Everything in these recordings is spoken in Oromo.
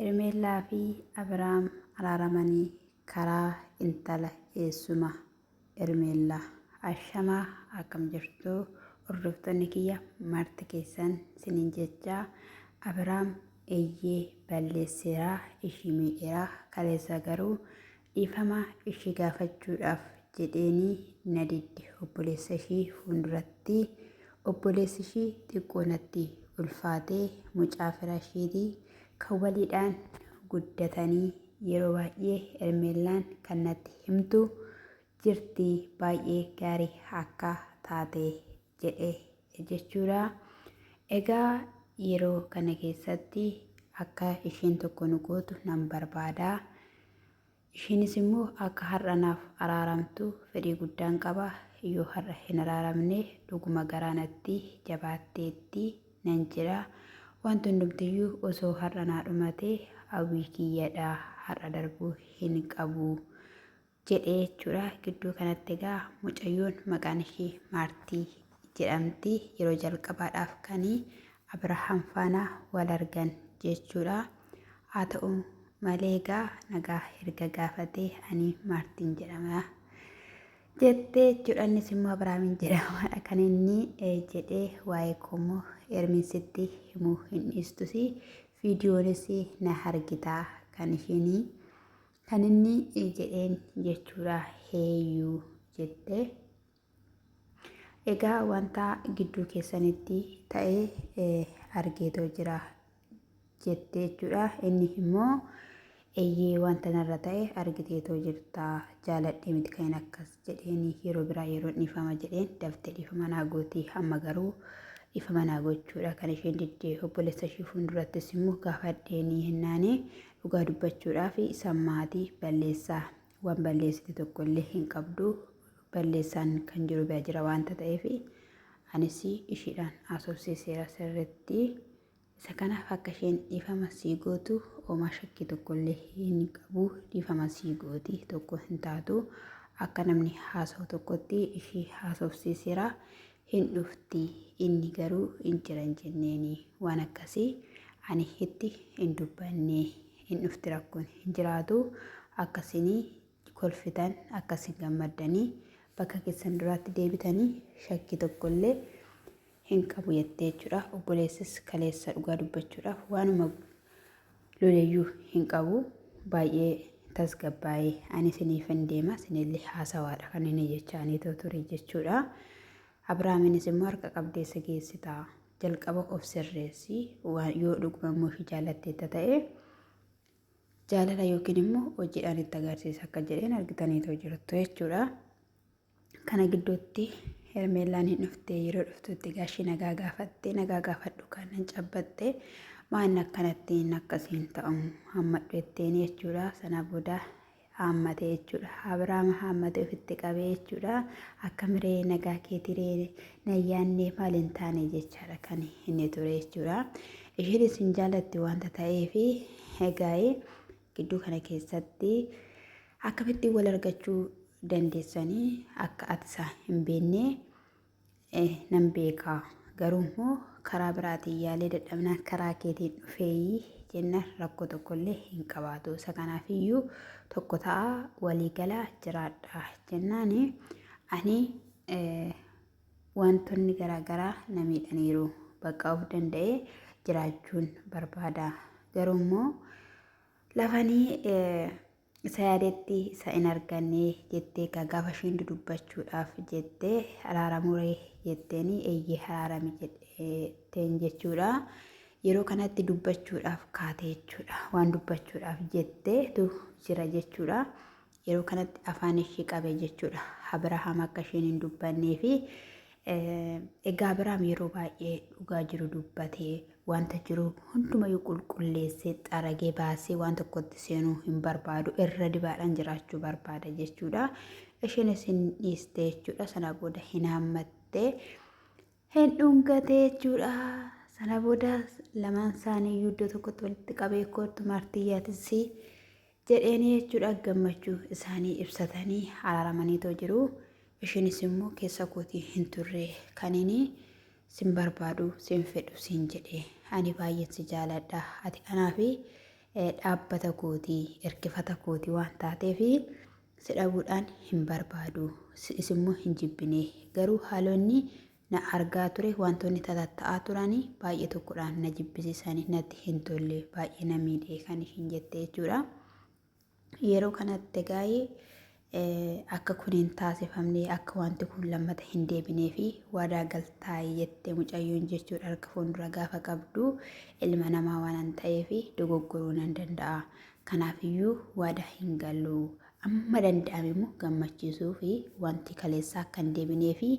Ermeellaa fi Abiraam araaramanii karaa intala eessuma Ermeellaa. Ashamaa akkam jirtu hordoftoonni kiyya marti keessan sinin jechaa. Abiraam eeyyee balleesseeraa ishii miidheeraa kaleessa garuu dhiifama ishii gaafachuudhaaf jedheenii na didde obboleessa ishii fuulduratti. Obboleessi ishii xiqqoonatti ulfaatee mucaa fira ishiitii kan waliidhaan guddatanii yeroo baay'ee Ermeellaan kan natti himtu jirti baay'ee gaarii akka taate jedhe jechuudha. Egaa yeroo kana keessatti akka isheen tokko nu gootu nan barbaada. Isheenis immoo akka har'anaaf araaramtu fedhii guddaan qaba. Yoo har'a hin araaramne dhuguma garaanatti jabaatteetti nan jira. Wanti hundumtiyyuu osoo har'a naa dhumate hawwii kiyyadha har'a darbuu hin qabu jedhee jechuudha. Gidduu kanatti egaa mucayyoon maqaan ishee Maartii jedhamti. Yeroo jalqabaadhaaf kan Abiraam faana wal argan jechuudha. Haa ta'u malee egaa nagaa erga gaafatee ani Maartiin jedhama jettee jechuudha. Innis immoo Abiraamin jedhama kan inni jedhee waa'ee koomoo Ermiisitti himuu hin dhiistusi. Viidiyoonis na argitaa kan inni jedheen jechuudha. Heeyyuu jettee egaa wanta gidduu keessanitti ta'ee argeetoo jira jettee jechuudha. Inni immoo eeyyee wanta narra ta'e argiteetoo jirta jaaladhee miti kan akkas jedheeni yeroo biraa yeroo dhiifama jedheen daftee dhiifama naa gootii amma garuu dhiifama naa gochuudha kan isheen diddee. Obboleessa ishee fuuldurattis immoo gaafadheenii hinnaanii dhugaa dubbachuudhaaf sammaatii balleessaa waan balleessite tokkollee hin qabdu. Balleessaan kan jiru bira jira wanta ta'eef anis ishiidhaan haasofsiiseera sirriitti. Isa kanaaf akka isheen dhiifama sii gootu homaa shakkii tokkollee hin qabu. Dhiifama sii gooti tokko hin taatu. Akka namni haasa'u tokkotti ishii haasofsiiseera. Hin dhufti inni garuu hin jiran jenneeni waan akkasii ani itti hin dubbanne hin dhufti rakkoon hin jiraatu. Akkasinii kolfitan akkasin gammaddanii bakka keessan duraatti deebitanii shakkii tokkollee hin qabu jettee jechuudha. Obboleessis kaleessa dhugaa dubbachuudhaaf waanuma loleeyyuu hin qabu. Baay'ee tasgabbaa'ee ani isiniif hin deema isinillee haasawaadha kan inni jechaanii ture jechuudha. Abiraaminis immoo harka qabdeessa geessitaa jalqaba of sirreessi yoo dhuguma immoo ishii jaalatteetta ta'e jaalala yookiin immoo hojiidhaan itti agarsiisa akka jedheen argitaniitoo jirtu jechuudha. Kana gidduutti Ermeellaan hin dhuftee yeroo dhuftutti gaashii nagaa gaafattee nagaa gaafadhu kanan cabbattee maan akkanatti akkasiin ta'amu hammadhu jetteen jechuudha. Sana booda haammatee jechuudha. Abiraam haammatee ofitti qabee jechuudha. Akka miree nagaa keetiree nayyaannee maaliin taane jechaadha kan inni ture jechuudha. Isheenis hin jaallatti wanta ta'eef egaa gidduu kana keessatti akkamitti wal argachuu dandeessanii akka ati isaa hin beekne nan beeka. Garuu immoo karaa biraatiin yaalee dadhabnaan karaa keetiin dhufee jenna rakkoo tokkollee hin qabaatu. Isa kanaafiyyuu tokko ta'a waliigalaa jiraadha jennaan ani wantoonni garaagaraa na miidhaniiru bakka of danda'ee jiraachuun barbaada. Garuu immoo lafanii isa yaadetti isa hin arganne jettee gaafa isheen dubbachuudhaaf jettee araaramuree jetteeni eeyyee araarame jetteen jechuudha. Yeroo kanatti dubbachuudhaaf kaatee jechuudha. Waan dubbachuudhaaf jetteetu jira jechuudha. Yeroo kanatti afaan ishee qabe jechuudha. Abiraam akka isheen hin dubbannee fi egaa Abiraam yeroo baay'ee dhugaa jiru dubbatee wanta jiru hundumayyuu qulqulleessee xaragee baasee waan tokkotti seenuu hin barbaadu. Irra dibaadhaan jiraachuu barbaada jechuudha. Isheenis hin dhiiste jechuudha. Sana booda hin haammattee hin dhungatee jechuudha. Sana booda lamaan isaaniiyyuu iddoo tokkotti walitti qabee kootu Maartiyyaatis jedheeni jechuudha. Gammachuu isaanii ibsatanii araaramaniitoo jiru. Isheenis immoo keessa kootii hin turre kan inni sin barbaadu sin fedhu sin jedhe ani baay'een si jaaladha ati kanaafi dhaabbata kootii hirkifata kootii waan taateef si dhabuudhaan hin barbaadu. Isimmoo hin jibbine. Garuu haalonni na argaa ture wantoonni ta'aa turanii baay'ee tokkodhaan na jibbisiisanii natti hin tolle baay'ee na miidhee kan ishiin jette jechuudha. Yeroo kanatti akka kun hin taasifamne akka wanti kun lammata hin deebinee fi waadaa galtaa'ee jettee mucayyoon jechuudha. Harka fuuldura gaafa qabdu ilma namaa waan ta'eef dogoggoruu nan danda'a. Kanaafiyyuu waadaa hin galu. Amma danda'ame immoo gammachiisuu fi wanti kaleessaa akka hin deebinee fi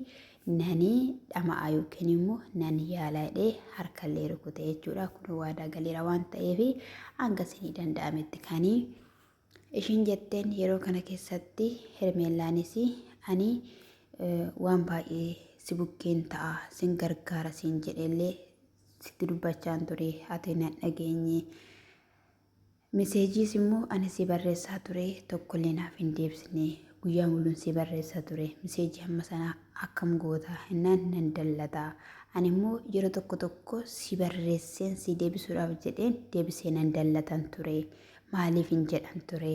nani dhama'a yookiin immoo nan yaaladhee harkallee rukute jechuudha. Kun waadaa galeera waan ta'eef hanga isinii danda'ametti kanii ishiin jetteen yeroo kana keessatti Hermeellaanis ani waan baay'ee si bukkeen ta'a sin gargaara siin jedhellee sitti dubbachaan ture ati nan dhageenye. Miseejiis immoo ani si barreessaa ture tokkollee naaf hin deebisne guyyaa mul'uun si barreessaa ture. Miseejii hamma sanaa akkam goota innaan nan dallata. Ani immoo yeroo tokko si barreesseen si deebisuudhaaf jedheen deebisee nan dallatan ture. Maaliif hin jedhan ture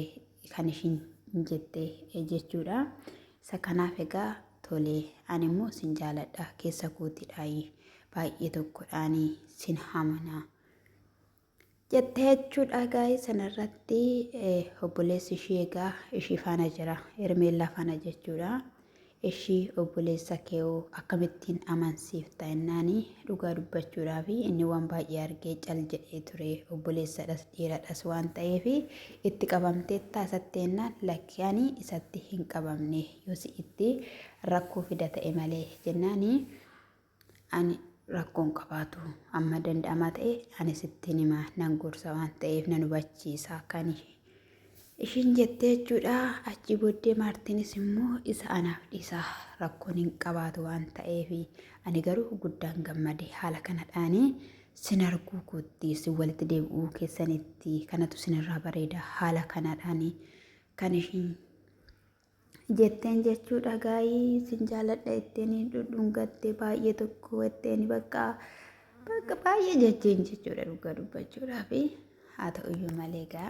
kan ishiin jette jechuudha. Isa kanaaf egaa tolee ani immoo sin jaaladha keessa kootiidhaa baay'ee tokkodhaan sin hamana jettee jechuudha. Gaa'ii sanarratti obboleessi ishee egaa ishii faana jira Hermeellaa faana jechuudha. Ishii obboleessa keewoo akkamittiin amansiifta jennaani dhugaa dubbachuudhaaf inni waan baay'ee argee cal jedhee ture. Obboleessadhas dhiiradhas waan ta'eef itti qabamtee taasisetteenaan lakkaanii isatti hin qabamne yoo itti rakkoo fida ta'e malee jennaani ani rakkoon qabaatu amma danda'amaa ta'e ani sittiin hima nan gorsa waan ta'eef nan hubachiisa kan ishiin jettee jechuudha. Achi booddee Maartiinis immoo isa anaaf dhiisa rakkoon hin qabaatu waan ta'eef ani garuu guddaan gammade haala kanadhaan sin arguu kootti sin walitti deebi'uu keessanitti kanatu sinirraa bareeda haala kanadhaan kan ishiin jetteen jechuudha. Gaa'ii sin jaaladha ittiin dhudhungattee baay'ee tokko ittiin bakka baay'ee jecheen jechuudha dhugaa dubbachuudhaaf. Haa ta'uyyuu malee egaa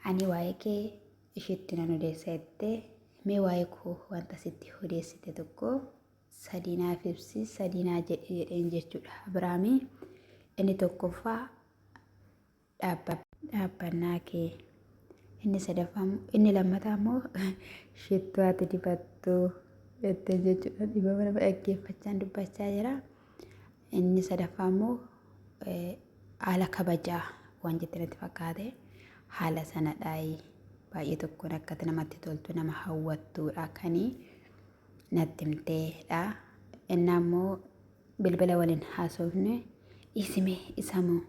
ani waa'ee kee ishiitti nan odeessa jettee mee waa'ee koo wanta sitti odeessite tokko sadiinaaf ibsi sadiinaa jedheen jechuudha. Abiraamii inni tokkoffaa dhaabbannaa kee inni lammataa immoo shittuu ati dibattu jettee jechuudha. Dhibama nama dhaggeeffachaan dubbachaa jira. Inni sadaffaa immoo haala kabajaa waan jette natti fakkaate haala sanadhaa baay'ee tokkoon akkati namatti toltu nama hawwattuudha kanii natti himteedha. Innaa immoo bilbila waliin haasofne isime isamoo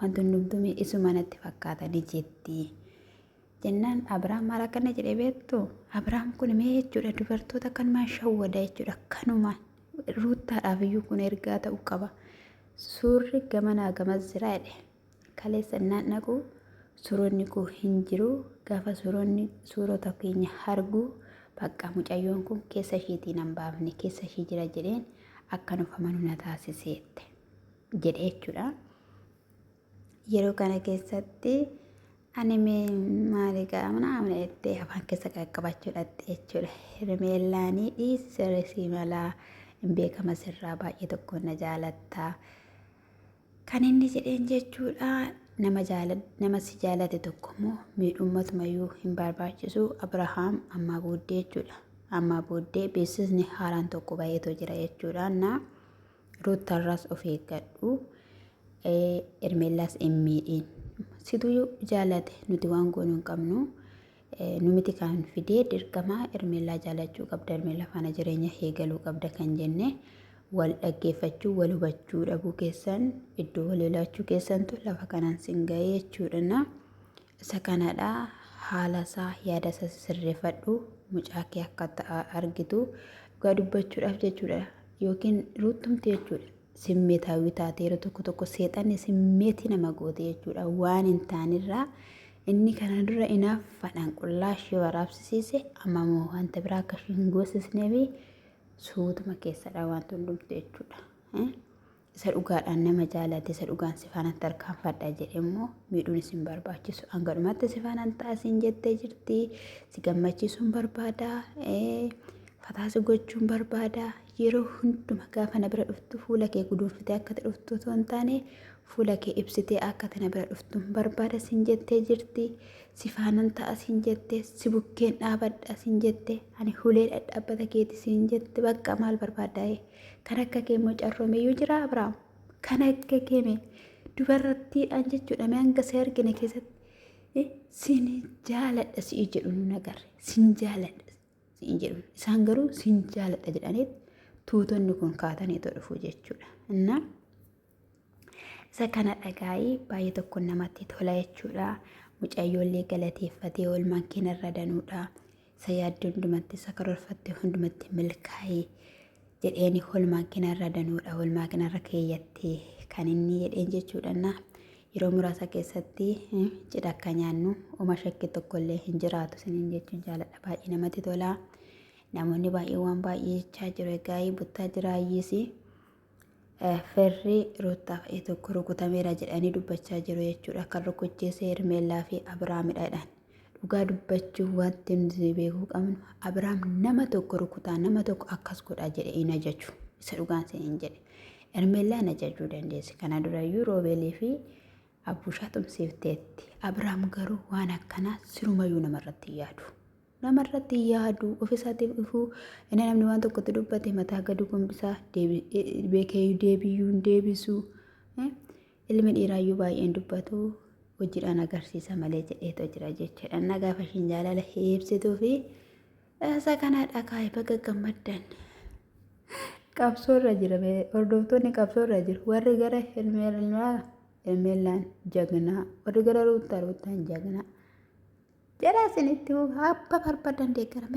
wanti hundumtuu isuma natti fakkaatanii jetti jennaan. Abiraam maal akkana jedhee beektu Abiraam kun mee jechuudha dubartoota kanumaan shawwada jechuudha. Kanuma ruuttaadhaaf iyyuu kun ergaa ta'uu qaba. Suurri gamanaa gamas jira jedhe kaleessa innaan naqu suuronni koo hin jiru gaafa suurota keenya argu bakka mucayyoon kun keessa ishiitii nan baafne keessa ishii jira jedheen akka nuuf amanuu na taasiseette jedhe jechuudha. Yeroo kana keessatti ani maali gaamna amna jettee afaan keessa qaqqabachuudhaatti jechuudha. Hermeellaanii dhiisirrisii malaa hin beekama sirraa baay'ee tokko na jaalatta kan inni jedheen jechuudha. Nama si jaalate tokko immoo miidhummatumayyuu hin barbaachisu. Abirahaam ammaa booddee jechuudha. Ammaa booddee beeksisni haaraan tokko baay'eetu jira jechuudha. Ruutarraas of eeggadhu. Hermeellaas hin miidhiin. Situ jaalate nuti waan goonuu hin qabnu. Numiti kan fidee dirqamaa Hermeellaa jaalachuu qabda. Hermeellaa faana jireenya eegaluu qabda kan jenne wal dhaggeeffachuu wal hubachuu dhabuu keessan iddoo wal ilaalchuu keessantu lafa kanaan sin ga'ee jechuudha. Isa kanadha haala isaa yaada isaa sirreeffadhu mucaa kee akka argitu dhugaa dubbachuudhaaf jechuudha. Yookiin ruutumti jechuudha simmeetaawii taatee yeroo tokko seexanni simmeetii nama goote jechuudha. Waan hin taanirraa inni kana dura inaaf fadhaan qullaa ishee waraabsisiise amma immoo wanta biraa akka hin goosisneefi suutuma keessadha wanti hundumtu jechuudha. isa dhugaadhaan nama jaalate isa dhugaan si faana tarkaanfadha jedhe immoo miidhuun isin barbaachisu hanga dhumatti si faana taasiin jettee jirti si gammachiisuun barbaada fataasi gochuun barbaada yeroo hunduma gaafa na bira dhuftu fuula kee guduunfitee akka ta'e dhuftu osoo hin taane fuula kee ibsitee akka ta'e na bira dhuftuun barbaada sin jettee jirti si faana taasiin jettee si bukkeen dhaabadha sin jettee ani hulee dhadhaabbata keeti sin jette bakka maal barbaaddaa kan akka kee immoo carroomeyyuu jira Abrahaam kan akka keeme dubarrattiidhaan jechuudha mee hanga si argine keessatti sin jaaladha si jedhu nu nagarre sin jaaladha si jedhu isaan garuu sin jaaladha jedhaniit tuutonni kun kaatanii dhufu jechuudha inna isa kana dhagaayii baay'ee tokko namatti tola jechuudha mucayyoollee galateeffatee oolmaan keenarra danuudha isa yaadde hundumatti isa karoorfatte hundumatti milkaa'ee jedheeni oolmaan keenarra danuudha oolmaa kanarra keeyyattee kan inni jedheen jechuudha yeroo muraasa keessatti cidha akka nyaannu oma shakkii tokkollee hin jiraatu siniin jechuun jaaladha baay'ee namatti tola namoonni baay'ee waan baay'ee jechaa jiru egaa buttaa jiraayyisi ferri ruuttaaf tokko rukutameera jedhanii dubbachaa jiru jechuudha kan rukucheesse Hermeellaa fi Abrahaamidhaan dhugaa dubbachuu wanti nuti beekuu qabnu Abrahaam nama tokko rukutaa nama tokko akkas godha jedhe hin ajaju isa dhugaan siniin jedhe Hermeellaa ajajuu dandeesse kana durayyuu Roobeelii fi Abbushaa tumsiifteetti Abrahaam garuu waan akkanaa sirumayyuu namarratti yaadu ofiisaatiif ifuu inni namni waan tokkotti dubbate mataa gadi gombisaa beekee deebiyyuu deebisu ilmi dhiiraayyuu baay'een dubbatu hojiidhaan agarsiisa malee jedheetu jira jechuudha na gaafa ishiin jaalala ibsituu fi isa kana dhagaa'ee baga gammaddan qabsoorra jira hordoftoonni qabsoorra jiru warri gara Hermeellaan jagnaa warri gara ruuttaan jagnaa jedhaa isinitti abba barbaadan deeggara